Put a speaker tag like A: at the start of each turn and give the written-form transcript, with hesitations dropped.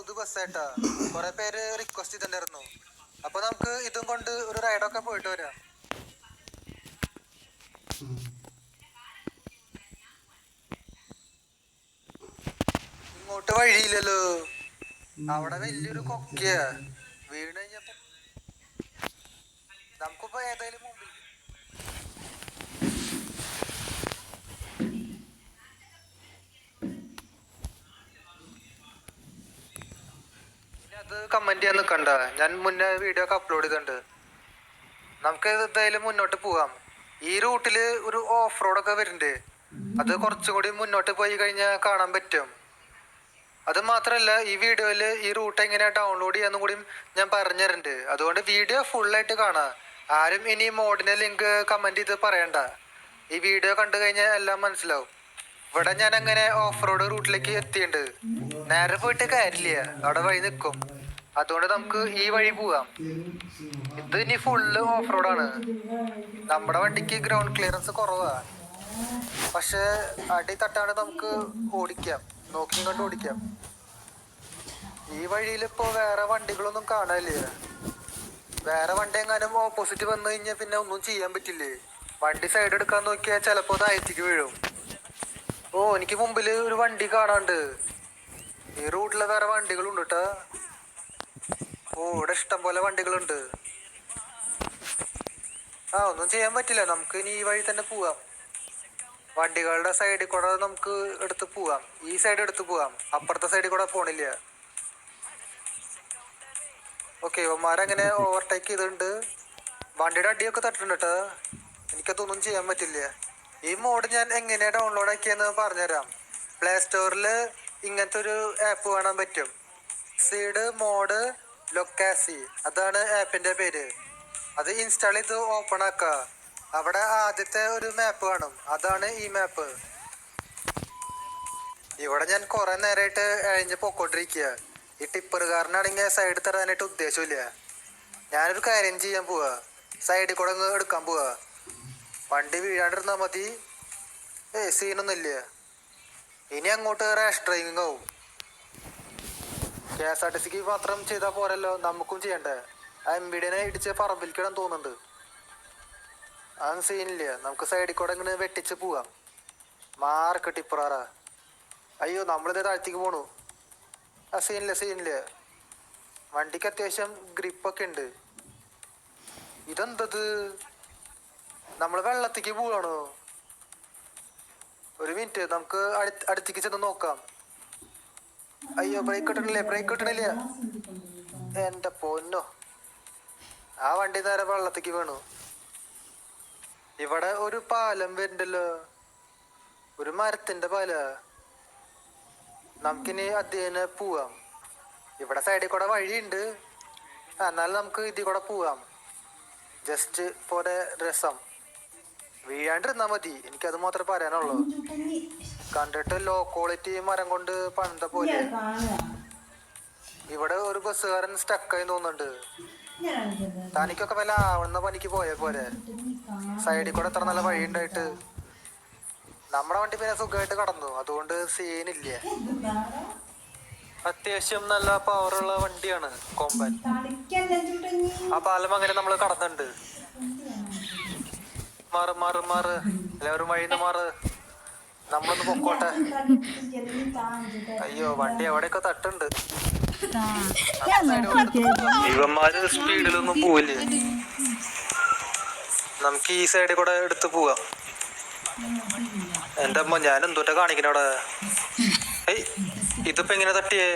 A: Smooth ബസ്സായിട്ടാ. കൊറേ പേര് request ചെയ്തിട്ടുണ്ടായിരുന്നു. അപ്പൊ നമുക്ക് ഇതും കൊണ്ട് ഒരു റൈഡൊക്കെ പോയിട്ട് വരാം. ഇങ്ങോട്ട് വഴിയില്ലല്ലോ, അവിടെ വലിയൊരു കൊക്കയാ. വീണ് കഴിഞ്ഞപ്പോ നമുക്കിപ്പോ ഏതായാലും മുമ്പിൽ അത് കമന്റ് ചെയ്യാൻ നിക്കണ്ട. ഞാൻ മുന്നേ വീഡിയോ ഒക്കെ അപ്ലോഡ് ചെയ്തിട്ടുണ്ട്. നമുക്ക് എന്തായാലും മുന്നോട്ട് പോകാം. ഈ റൂട്ടില് ഒരു ഓഫ് റോഡ് ഒക്കെ വരുന്നുണ്ട്. അത് കുറച്ചും കൂടി മുന്നോട്ട് പോയി കഴിഞ്ഞാൽ കാണാൻ പറ്റും. അത് മാത്രല്ല, ഈ വീഡിയോയില് ഈ റൂട്ട് എങ്ങനെ ഡൗൺലോഡ് ചെയ്യാന്നും കൂടി ഞാൻ പറഞ്ഞു തരുന്നുണ്ട്. അതുകൊണ്ട് വീഡിയോ ഫുള്ളായിട്ട് കാണാം. ആരും ഇനി മോഡിന്റെ ലിങ്ക് കമന്റ് ചെയ്ത് പറയണ്ട. ഈ വീഡിയോ കണ്ടു കഴിഞ്ഞാൽ എല്ലാം മനസ്സിലാവും. ഇവിടെ ഞാൻ അങ്ങനെ ഓഫ് റോഡ് റൂട്ടിലേക്ക് എത്തിയിട്ടുണ്ട്. നേരെ പോയിട്ട് കാര്യമില്ല, അവിടെ വഴി നിൽക്കും. അതുകൊണ്ട് നമുക്ക് ഈ വഴി പോവാം. ഇത് ഇനി ഫുള്ള് ഓഫ് റോഡാണ്. നമ്മുടെ വണ്ടിക്ക് ഗ്രൗണ്ട് ക്ലിയറൻസ് കുറവാ, പക്ഷെ അടി തട്ടാണ്ട് നമുക്ക് ഓടിക്കാം. നോക്കിയും കണ്ട് ഓടിക്കാം. ഈ വഴിയിൽ ഇപ്പോ വേറെ വണ്ടികളൊന്നും കാണാനില്ല. വേറെ വണ്ടി എങ്ങാനും ഓപ്പോസിറ്റ് വന്നു കഴിഞ്ഞാൽ പിന്നെ ഒന്നും ചെയ്യാൻ പറ്റില്ലേ. വണ്ടി സൈഡ് എടുക്കാൻ നോക്കിയാൽ ചിലപ്പോ അത് അയത്തേക്ക് വീഴും. ഓ, എനിക്ക് മുമ്പില് ഒരു വണ്ടി കാണാണ്ട്. ഈ റൂട്ടില് വേറെ വണ്ടികളുണ്ട് കേട്ടാ. ഓ, ഇവിടെ ഇഷ്ടം പോലെ വണ്ടികളുണ്ട്. ഒന്നും ചെയ്യാൻ പറ്റില്ല. നമുക്ക് ഇനി ഈ വഴി തന്നെ പോവാം. വണ്ടികളുടെ സൈഡിൽ കൂടെ നമുക്ക് എടുത്ത് പോവാം. ഈ സൈഡ് എടുത്ത് പോവാം, അപ്പുറത്തെ സൈഡിൽ കൂടെ പോണില്ല. ഓക്കെ, ഇവന്മാരങ്ങനെ ഓവർടേക്ക് ചെയ്തിട്ടുണ്ട്. വണ്ടിയുടെ അടിയൊക്കെ തട്ടുന്നുണ്ട് കേട്ടോ. എനിക്കതൊന്നും ചെയ്യാൻ പറ്റില്ല. ഈ മോഡ് ഞാൻ എങ്ങനെയാ ഡൗൺലോഡ് ആക്കിയെന്ന് പറഞ്ഞുതരാം. പ്ലേ സ്റ്റോറിൽ ഇങ്ങനത്തെ ഒരു ആപ്പ് കാണാൻ പറ്റും. സീഡ് മോഡ് ലൊക്കാസി, അതാണ് ആപ്പിന്റെ പേര്. അത് ഇൻസ്റ്റാൾ ചെയ്ത് ഓപ്പൺ ആക്ക. അവിടെ ആദ്യത്തെ ഒരു മാപ്പ് കാണും, അതാണ് ഈ മാപ്പ്. ഇവിടെ ഞാൻ കുറെ നേരമായിട്ട് കഴിഞ്ഞ് പൊക്കോണ്ടിരിക്കുക. ഈ ടിപ്പറുകാരനാണെങ്കിൽ സൈഡ് തരാനായിട്ട് ഉദ്ദേശമില്ല. ഞാനൊരു കാര്യം ചെയ്യാൻ പോവാ, സൈഡിൽ കൂടെ എടുക്കാൻ പോവാ. വണ്ടി വീഴാണ്ടിരുന്നാ മതി. സീനൊന്നുമില്ല. ഇനി അങ്ങോട്ട് റാഷ് ഡ്രൈവിംഗ് ആവും. KSRTCക്ക് മാത്രം ചെയ്താൽ പോരല്ലോ, നമുക്കും ചെയ്യണ്ടേ. ആ MVDനെ ഇടിച്ച് പറമ്പിലിക്കിടാൻ തോന്നുന്നുണ്ട്. അതൊന്നും സീനില്ല. നമുക്ക് സൈഡിൽ കൂടെ ഇങ്ങനെ വെട്ടിച്ച് പോവാം. മാർക്ക് ടിപ്പറാറാ. അയ്യോ, നമ്മളിത് താഴ്ത്തിക്ക് പോണു. സീനില്ല. വണ്ടിക്ക് അത്യാവശ്യം ഗ്രിപ്പൊക്കെ ഉണ്ട്. ഇതെന്തത്, നമ്മള് വെള്ളത്തേക്ക് പോവാണോ? ഒരു മിനിറ്റ്, നമുക്ക് അടുത്തേക്ക് ചെന്ന് നോക്കാം. അയ്യോ, ബ്രേക്ക് കിട്ടണില്ല. എന്റെ പൊന്നോ, ആ വണ്ടി നേരെ വെള്ളത്തേക്ക് വീണു. ഇവിടെ ഒരു പാലം വരുന്നുണ്ടല്ലോ, ഒരു മരത്തിന്റെ പാല. നമുക്കിനി അതിന് പോവാം. ഇവിടെ സൈഡിൽ കൂടെ വഴിയുണ്ട്, എന്നാലും നമുക്ക് ഇതിൽ കൂടെ പോവാം. ജസ്റ്റ് പോലെ രസം. വീഴാണ്ടിരുന്നാ മതി, എനിക്കത് മാത്രമേ പറയാനുള്ളൂ. കണ്ടിട്ട് ലോ ക്വാളിറ്റി മരം കൊണ്ട് പണിത പോലെ. ഇവിടെ ഒരു ബസ്സുകാരൻ സ്റ്റക്കായി തോന്നുന്നുണ്ട്. തനിക്കൊക്കെ വല്ല ആവുന്ന പണിക്ക് പോയ പോലെ. സൈഡിൽ കൂടെ എത്ര നല്ല വഴി ഉണ്ടായിട്ട്. നമ്മുടെ വണ്ടി പിന്നെ സുഖമായിട്ട് കടന്നു, അതുകൊണ്ട് സീനില്ല. അത്യാവശ്യം നല്ല പവറുള്ള വണ്ടിയാണ് കൊമ്പൻ. ആ പാലം അങ്ങനെ നമ്മൾ കടന്നുണ്ട്. മാറ് എല്ലാവരും വഴിന്ന് മാറ്, നമ്മളൊന്ന് പൊക്കോട്ടെ. അയ്യോ, വണ്ടി എവിടെയൊക്കെ തട്ടുണ്ട്. ഇവന്മാര് സ്പീഡിലൊന്നും പോവില്ലേ. നമുക്ക് ഈ സൈഡിൽ കൂടെ എടുത്ത് പോവാം. എന്റെ അമ്മ, ഞാൻ എന്തോട്ടാ കാണിക്കണവിടെ. ഇതിപ്പോ എങ്ങനെ തട്ടിയേ?